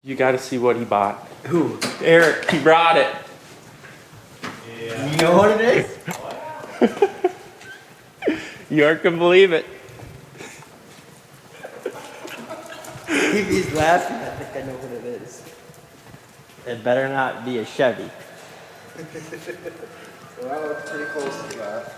You got to see what he bought. Who? Eric, he brought it. Yeah. You know what it is? You aren't gonna believe it. If he's laughing, I think I know what it is. It better not be a Chevy. Well, it's pretty close to that.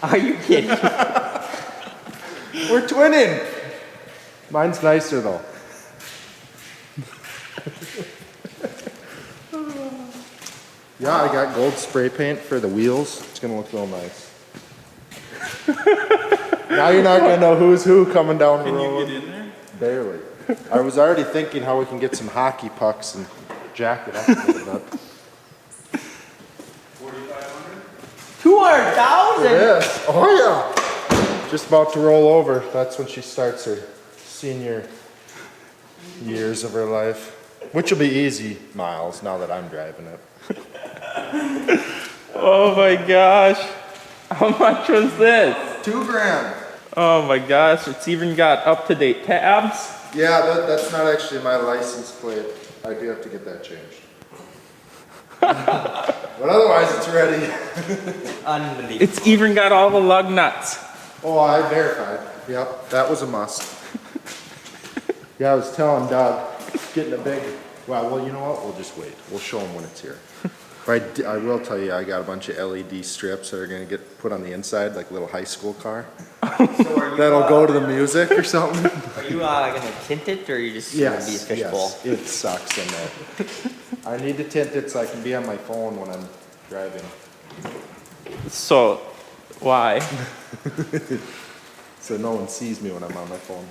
Are you kidding? We're twinning. Mine's nicer though. Yeah, I got gold spray paint for the wheels. It's gonna look real nice. Now you're not gonna know who's who coming down the road. Can you get in there? Barely. I was already thinking how we can get some hockey pucks and jack it up a little bit. 200,000? Yes. Oh yeah. Just about to roll over. That's when she starts her senior years of her life. Which will be easy miles now that I'm driving it. Oh my gosh. How much was this? $2,000. Oh my gosh, it's even got up-to-date tabs. Yeah, that's not actually my license plate. I do have to get that changed. But otherwise, it's ready. Unbelievable. It's even got all the lug nuts. Oh, I verified. Yep, that was a must. Yeah, I was telling Doug, getting a big. Well, you know what? We'll just wait. We'll show him when it's here. But I will tell you, I got a bunch of LED strips that are going to get put on the inside, like a little high school car. So are you, That'll go to the music or something. Are you gonna tint it, or are you just gonna be a fishbowl? Yes, it sucks in there. I need to tint it so I can be on my phone when I'm driving. So, why? So no one sees me when I'm on my phone.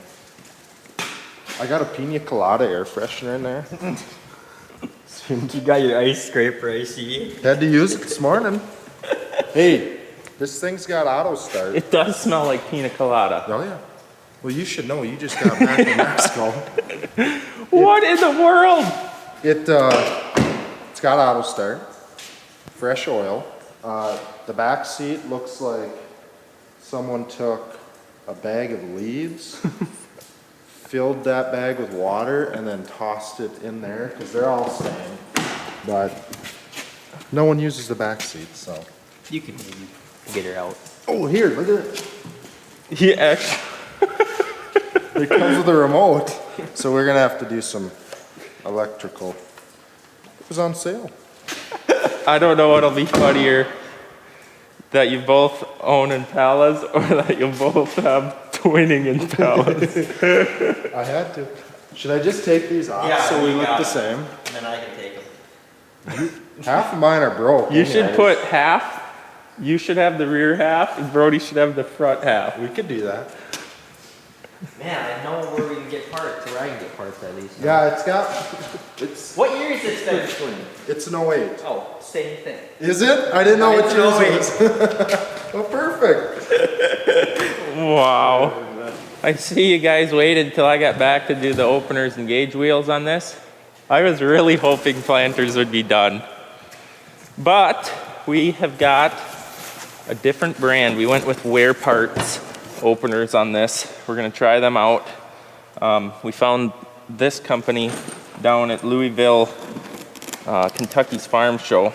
I got a pina colada air freshener in there. You got your ice scraper, I see. Had to use it this morning. Hey, this thing's got auto start. It does smell like pina colada. Oh yeah. Well, you should know. You just got back from Mexico. What in the world? It's got auto start, fresh oil. The back seat looks like someone took a bag of leaves, filled that bag with water, and then tossed it in there because they're all stained. But no one uses the back seat, so. You can maybe get her out. Oh, here, look at it. He actually. It comes with a remote. So we're gonna have to do some electrical. It was on sale. I don't know what'll be funnier, that you both own Impalas or that you both have twinning Impalas. I had to. Should I just take these off so we look the same? And then I can take them. Half of mine are broke. You should put half. You should have the rear half, and Brody should have the front half. We could do that. Man, I know where we can get parts, where I can get parts at least. Yeah, it's What year is this thing? it's an 08. Oh, same thing. Is it? I didn't know what It's yours an was. Well, perfect. Wow. I see you guys waited till I got back to do the openers and gauge wheels on this. I was really hoping planters would be done. But we have got a different brand. We went with Wear Parts openers on this. We're gonna try them out. We found this company down at Louisville, Kentucky's Farm Show,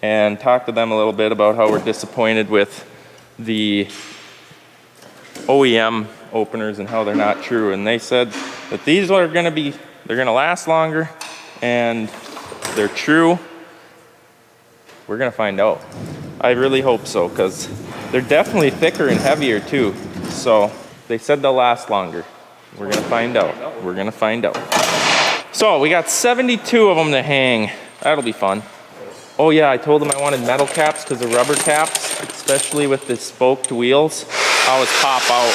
and talked to them a little bit about how we're disappointed with the OEM openers and how they're not true. And they said that these are they're gonna last longer and they're true. We're gonna find out. I really hope so, because they're definitely thicker and heavier too. So they said they'll last longer. We're gonna find out. We're gonna find out. So we got 72 of them to hang. That'll be fun. Oh yeah, I told them I wanted metal caps because the rubber caps, especially with the spoked wheels, always pop out.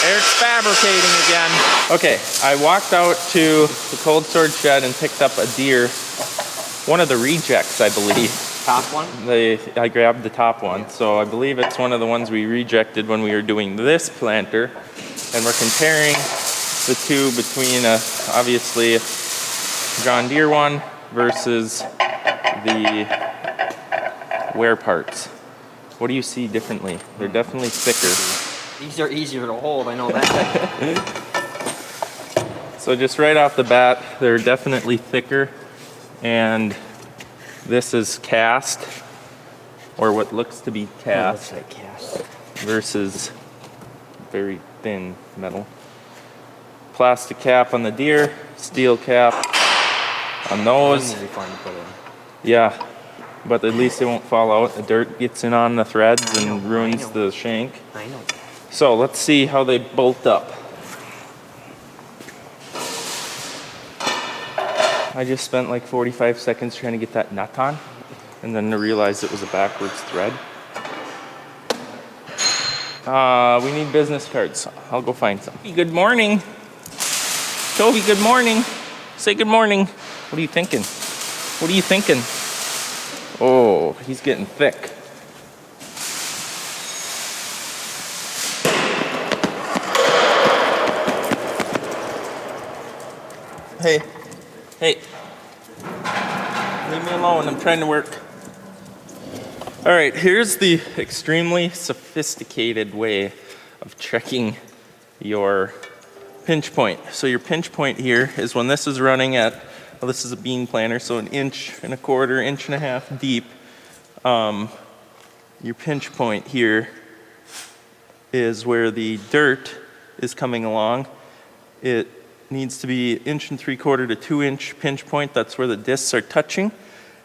Eric's fabricating again. Okay, I walked out to the cold storage shed and picked up a deer. One of the rejects, I believe. Top one? I grabbed the top one, so I believe it's one of the ones we rejected when we were doing this planter. And we're comparing the two between, obviously, a John Deere one versus the wear parts. What do you see differently? They're definitely thicker. These are easier to hold, I know that. So just right off the bat, they're definitely thicker, and this is cast, or what looks to be cast, Looks like cast. versus very thin metal. Plastic cap on the Deere, steel cap on those. That'll be fun to put in. Yeah, but at least it won't fall out. The dirt gets in on the threads and ruins know. the shank. I know. So let's see how they bolt up. I just spent like 45 seconds trying to get that nut on, and then to realize it was a backwards thread. We need business cards. I'll go find some. Good morning. Toby, good morning. Say good morning. What are you thinking? What are you thinking? Oh, he's getting thick. Hey, hey, leave me alone, I'm trying to work. All right, here's the extremely sophisticated way of checking your pinch point. So your pinch point here is when this is running at, well, this is a bean planter, so 1.25 inches, 1.5 inches deep. Your pinch point here is where the dirt is coming along. It needs to be 1.75 to 2 inch pinch point. That's where the discs are touching.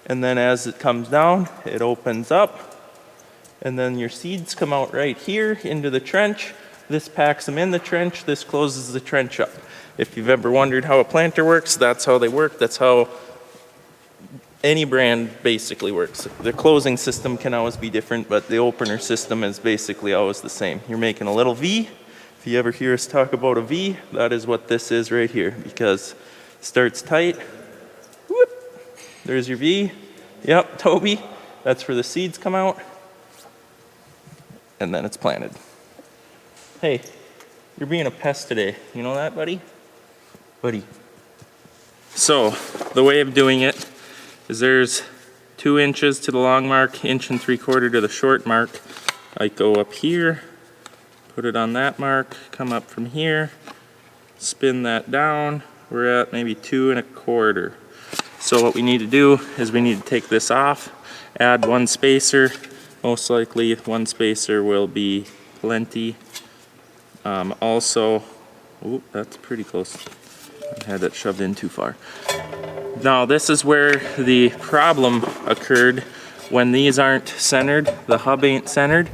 And then as it comes down, it opens up. And then your seeds come out right here into the trench. This packs them in the trench. This closes the trench up. If you've ever wondered how a planter works, that's how they work. That's how any brand basically works. The closing system can always be different, but the opener system is basically always the same. You're making a little V. If you ever hear us talk about a V, that is what this is right here, because it starts tight. Whoop, there's your V. Yep, Toby, that's where the seeds come out. And then it's planted. Hey, you're being a pest today. You know that, buddy? Buddy. So, the way of doing it is there's 2 inches to the long mark, 1.75 inches to the short mark. I go up here, put it on that mark, come up from here, spin that down. We're at maybe 2.25. So what we need to do is we need to take this off, add 1 spacer. Most likely 1 spacer will be plenty. Also, ooh, that's pretty close. I had that shoved in too far. Now this is where the problem occurred. When these aren't centered, the hub ain't centered,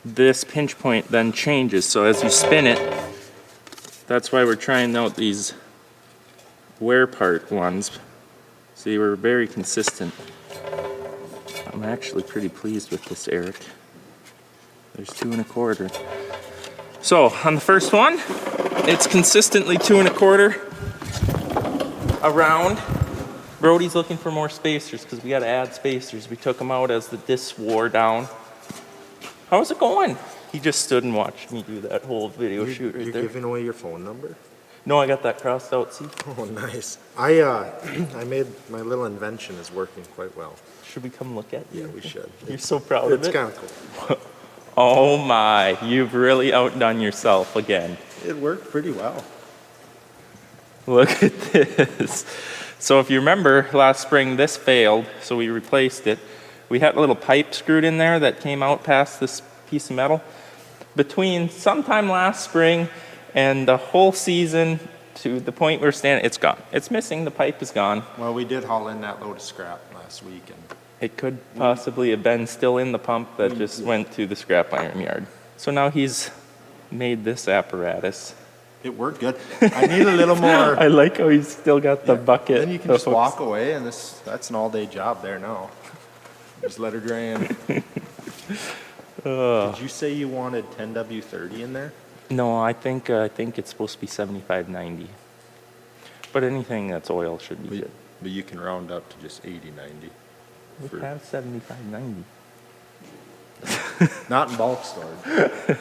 this pinch point then changes. So as you spin it, that's why we're trying out these wear part ones. See, we're very consistent. I'm actually pretty pleased with this, Eric. There's 2.25. So on the first one, it's consistently 2.25 around. Brody's looking for more spacers because we got to add spacers. We took them out as the discs wore down. How's it going? He just stood and watched me do that whole video shoot right You're there. giving away your phone number? No, I got that crossed out. See? Oh, nice. I made my little invention is working quite well. Should we come look at you? Yeah, we should. You're so proud of It's it. kind of cool. Oh my, you've really outdone yourself again. It worked pretty well. Look at this. So if you remember last spring, this failed, so we replaced it. We had a little pipe screwed in there that came out past this piece of metal. Between sometime last spring and the whole season to the point we're standing, it's gone. It's missing, the pipe is gone. Well, we did haul in that load of scrap last week, and It could possibly have been still in the pump that just went to the scrap iron yard. So now he's made this apparatus. it worked good. I need a little more. I like how he's still got the bucket. Then you can the just hooks. walk away, and that's an all-day job there now. Just let her drain. Did you say you wanted 10W30 in there? No, I think it's supposed to be 75-90. But anything that's oil should be good. But you can round up to just 80-90. We have 75-90. Not in bulk storage.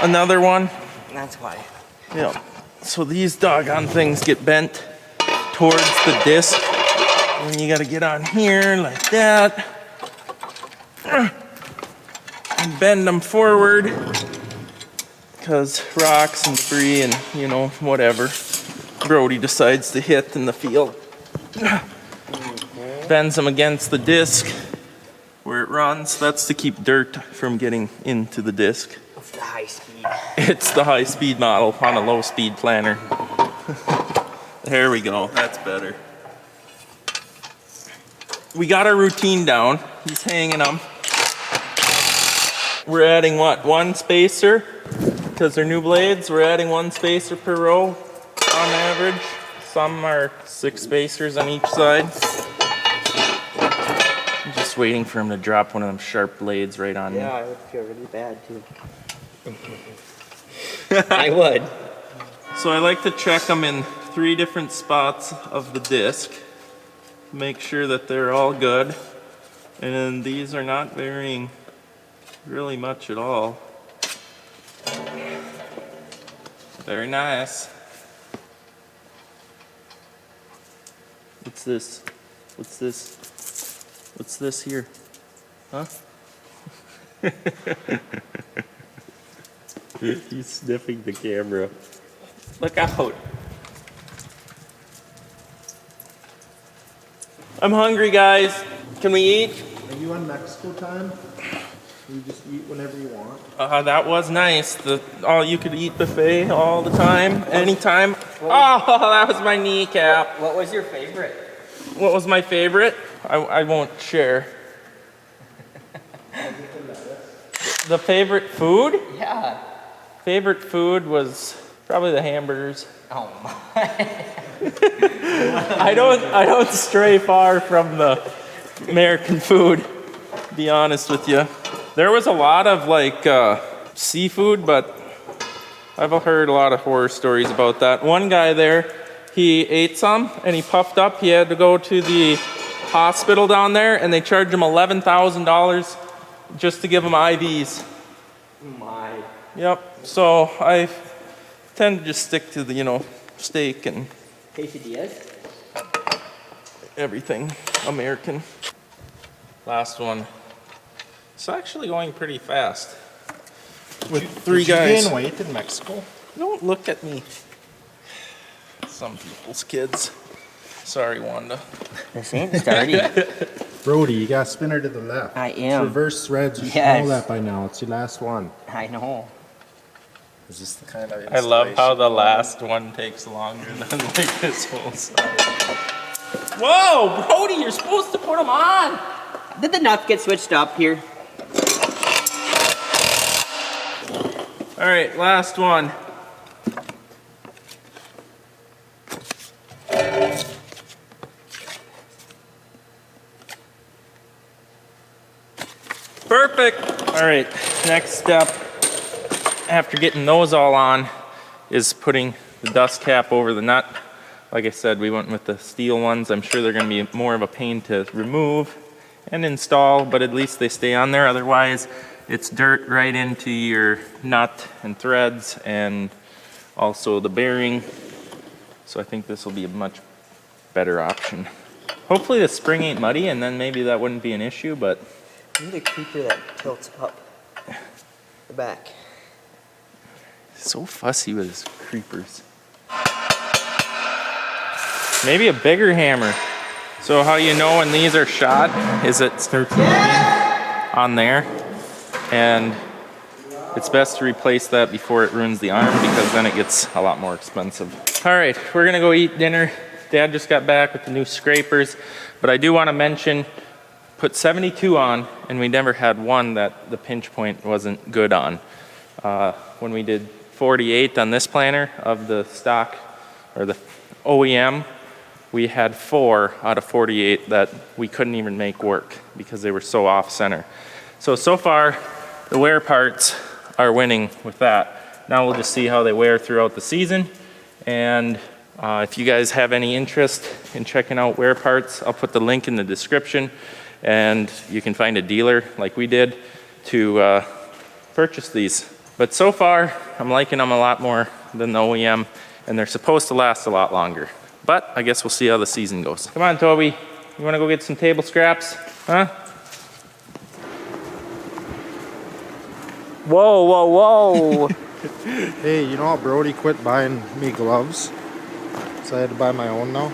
Another one. That's why. Yeah. So these doggone things get bent towards the disc. And you gotta get on here like that. And bend them forward. Because rocks and debris and, whatever Brody decides to hit in the field. Bends them against the disc where it runs. That's to keep dirt from getting into the disc. It's the high speed. It's the high-speed model on a low-speed planter. There we go. That's better. We got our routine down. He's hanging them. We're adding what? One spacer? Because they're new blades, we're adding one spacer per row on average. Some are 6 spacers on each side. I'm just waiting for him to drop one of them sharp blades right on me. Yeah, I would feel really bad too. I would. So I like to check them in 3 different spots of the disc. Make sure that they're all good. And these are not varying really much at all. Very nice. What's this? What's this? What's this here? Huh? He's sniffing the camera. Look out. I'm hungry, guys. Can we eat? Are you on Mexico time? You just eat whenever you want. That was nice. The all-you-could-eat buffet all the time, anytime. Oh, that was my kneecap. What was your favorite? What was my favorite? I won't share. The favorite food? Yeah. Favorite food was probably the hamburgers. Oh my. I don't stray far from the American food, to be honest with you. There was a lot of seafood, but I've heard a lot of horror stories about that. One guy there, he ate some and he puffed up. He had to go to the hospital down there and they charged him $11,000 just to give him IVs. My. Yep. So I tend to just stick to the, steak and Quesadillas? everything American. Last one. It's actually going pretty fast. With 3 guys. Did you gain weight in Mexico? Don't look at me. Some people's kids. Sorry, Wanda. This ain't starting. Brody, you got spinner to the left. I am. Reverse threads. You should Yes. know that by now. It's your last one. I know. Is this the kind of I love how the installation- last one takes longer than this whole side. Whoa, Brody, you're supposed to put them on. Did the nuts get switched up here? All right, last one. Perfect. All right, next step after getting those all on is putting the dust cap over the nut. Like I said, we went with the steel ones. I'm sure they're going to be more of a pain to remove and install, but at least they stay on there. Otherwise, it's dirt right into your nut and threads and also the bearing. So I think this will be a much better option. Hopefully the spring ain't muddy and then maybe that wouldn't be an issue, but I need a creeper that tilts up the back. so fussy with his creepers. Maybe a bigger hammer. So how you know when these are shot is it starts moving on there, and it's best to replace that before it ruins the arm because then it gets a lot more expensive. All right, we're gonna go eat dinner. Dad just got back with the new scrapers, but I do want to mention, put 72 on, and we never had one that the pinch point wasn't good on. When we did 48 on this planter of the stock or the OEM, we had 4 out of 48 that we couldn't even make work because they were so off center. So far, the wear parts are winning with that. Now we'll just see how they wear throughout the season. And if you guys have any interest in checking out wear parts, I'll put the link in the description, and you can find a dealer like we did to purchase these. But so far, I'm liking them a lot more than the OEM, and they're supposed to last a lot longer. But I guess we'll see how the season goes. Come on, Toby. You wanna go get some table scraps? Huh? Whoa, whoa, whoa. Hey, you know how Brody quit buying me gloves? So I had to buy my own now?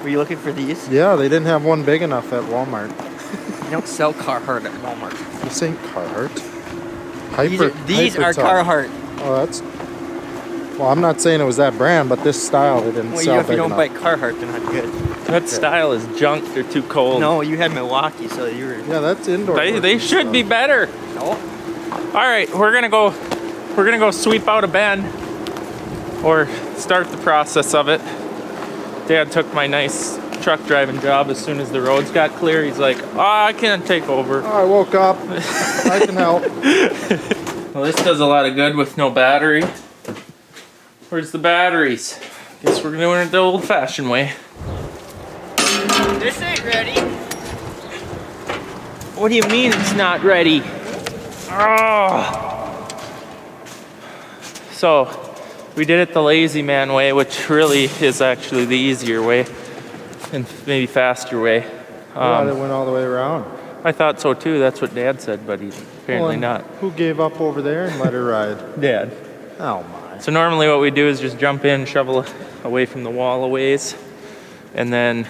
Were you looking for these? Yeah, they didn't have one big enough at Walmart. You don't sell Carhartt at Walmart. This ain't Carhartt. These are Carhartt. Oh, that's... Well, I'm not saying it was that brand, but this style they didn't sell If you big don't enough. buy Carhartt, they're not good. That style is junk, they're too cold. No, you had Milwaukee, so you were... Yeah, that's indoor. They should be better. No. All right, we're gonna go sweep out a bend, or start the process of it. Dad took my nice truck driving job as soon as the roads got clear. He's like, oh, I can't take over. Oh, I woke up. I can help. Well, this does a lot of good with no battery. Where's the batteries? Guess we're doing it the old-fashioned way. This ain't ready. What do you mean it's not ready? Oh. So, we did it the lazy man way, which really is actually the easier way and maybe faster way. It went all the way around. I thought so too. That's what Dad said, but he's apparently not. Who gave up over there and let her ride? Dad. Oh my. So normally what we do is just jump in, shovel away from the wall a ways, and then,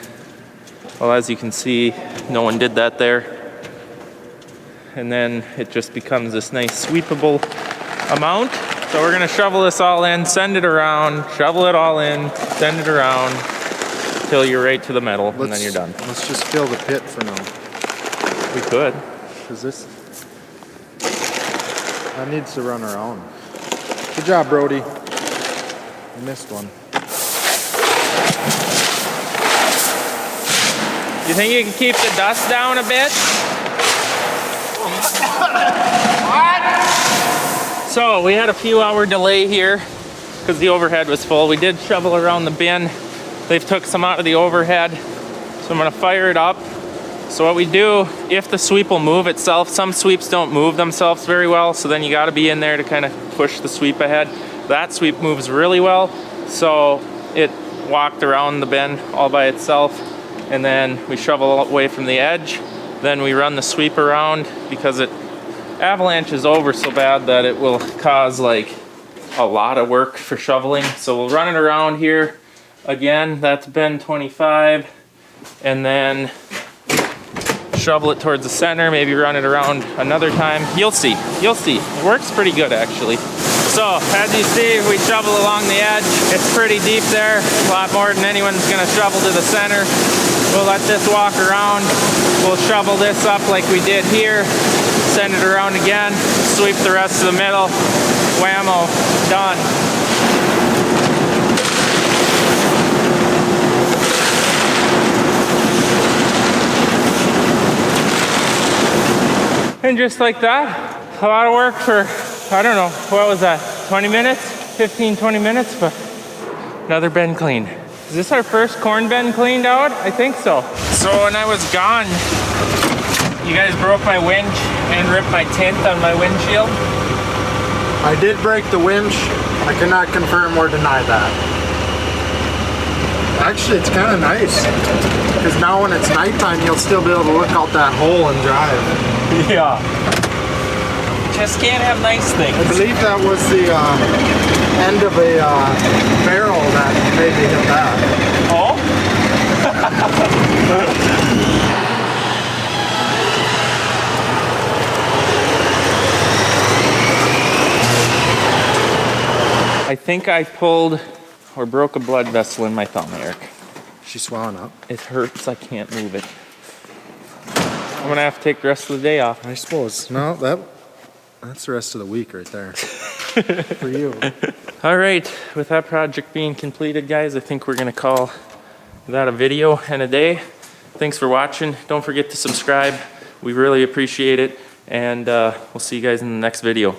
well, as you can see, no one did that there. And then it just becomes this nice sweepable amount. So we're gonna shovel this all in, send it around, shovel it all in, send it around, till you're right to the metal, and then you're done. Let's just fill the pit for now. We could. Cause this, that needs to run around. Good job, Brody. You missed one. You think you can keep the dust down a bit? So we had a few hour delay here because the overhead was full. We did shovel around the bin. They've took some out of the overhead. So I'm gonna fire it up. So what we do, if the sweep will move itself, some sweeps don't move themselves very well, so then you gotta be in there to kind of push the sweep ahead. That sweep moves really well, so it walked around the bin all by itself, and then we shovel away from the edge. Then we run the sweep around because it avalanches over so bad that it will cause like a lot of work for shoveling. So we'll run it around here. Again, that's bin 25, and then shovel it towards the center, maybe run it around another time. You'll see, it works pretty good actually. So as you see, we shovel along the edge. It's pretty deep there, a lot more than anyone's gonna shovel to the center. We'll let this walk around. We'll shovel this up like we did here, send it around again, sweep the rest of the middle, whammo, done. And just like that, a lot of work for, I don't know, what was that, 20 minutes? 15, 20 minutes, but another bin clean. Is this our first corn bin cleaned out? I think so. So when I was gone, you guys broke my winch and ripped my tint on my windshield? I did break the winch. I cannot confirm or deny that. Actually, it's kind of nice. Because now when it's nighttime, you'll still be able to look out that hole and drive. Yeah. Just can't have nice things. I believe that was the end of a barrel that maybe hit that. Oh? I think I pulled or broke a blood vessel in my thumb, Eric. She's swelling up. It hurts, I can't move it. I'm gonna have to take the rest of the day off. I suppose. No, that's the rest of the week right there. For you. All right, with that project being completed, guys, I think we're gonna call that a video and a day. Thanks for watching. Don't forget to subscribe. We really appreciate it. And we'll see you guys in the next video.